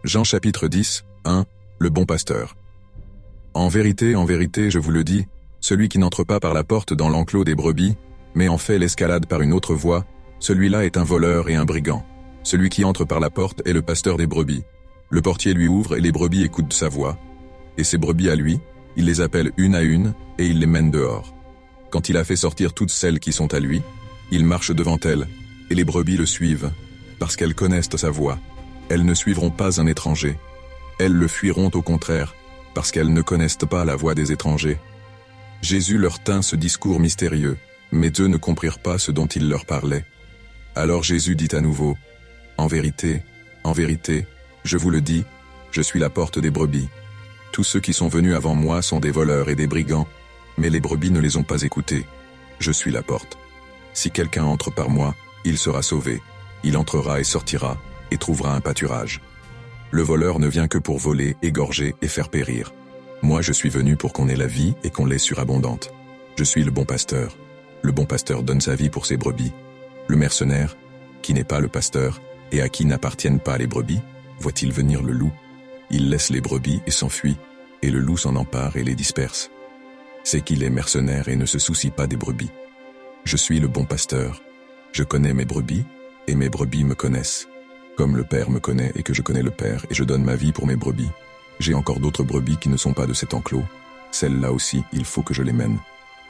Jean chapitre 10, 1, le bon pasteur. En vérité, je vous le dis, celui qui n'entre pas par la porte dans l'enclos des brebis, mais en fait l'escalade par une autre voie, celui-là est un voleur et un brigand. Celui qui entre par la porte est le pasteur des brebis. Le portier lui ouvre et les brebis écoutent sa voix. Et ses brebis à lui, il les appelle une à une, et il les mène dehors. Quand il a fait sortir toutes celles qui sont à lui, il marche devant elles, et les brebis le suivent, parce qu'elles connaissent sa voix. Elles ne suivront pas un étranger. Elles le fuiront au contraire, parce qu'elles ne connaissent pas la voix des étrangers. Jésus leur tint ce discours mystérieux, mais eux ne comprirent pas ce dont il leur parlait. Alors Jésus dit à nouveau, en vérité, je vous le dis, je suis la porte des brebis. Tous ceux qui sont venus avant moi sont des voleurs et des brigands, mais les brebis ne les ont pas écoutés. Je suis la porte. Si quelqu'un entre par moi, il sera sauvé. Il entrera et sortira, et trouvera un pâturage. Le voleur ne vient que pour voler, égorger et faire périr. Moi je suis venu pour qu'on ait la vie et qu'on l'ait surabondante. Je suis le bon pasteur. Le bon pasteur donne sa vie pour ses brebis. Le mercenaire, qui n'est pas le pasteur, et à qui n'appartiennent pas les brebis, voit-il venir le loup. Il laisse les brebis et s'enfuit, et le loup s'en empare et les disperse. C'est qu'il est mercenaire et ne se soucie pas des brebis. Je suis le bon pasteur. Je connais mes brebis, et mes brebis me connaissent. Comme le Père me connaît et que je connais le Père, et je donne ma vie pour mes brebis. J'ai encore d'autres brebis qui ne sont pas de cet enclos. Celles-là aussi, il faut que je les mène.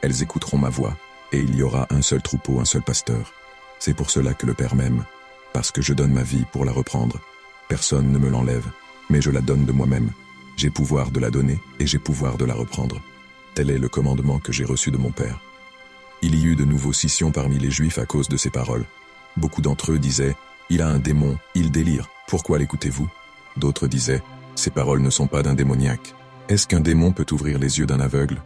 Elles écouteront ma voix, et il y aura un seul troupeau, un seul pasteur. C'est pour cela que le Père m'aime, parce que je donne ma vie pour la reprendre. Personne ne me l'enlève, mais je la donne de moi-même. J'ai pouvoir de la donner, et j'ai pouvoir de la reprendre. Tel est le commandement que j'ai reçu de mon Père. Il y eut de nouveau scission parmi les Juifs à cause de ces paroles. Beaucoup d'entre eux disaient, « Il a un démon, il délire, pourquoi l'écoutez-vous » D'autres disaient, « Ces paroles ne sont pas d'un démoniaque. Est-ce qu'un démon peut ouvrir les yeux d'un aveugle »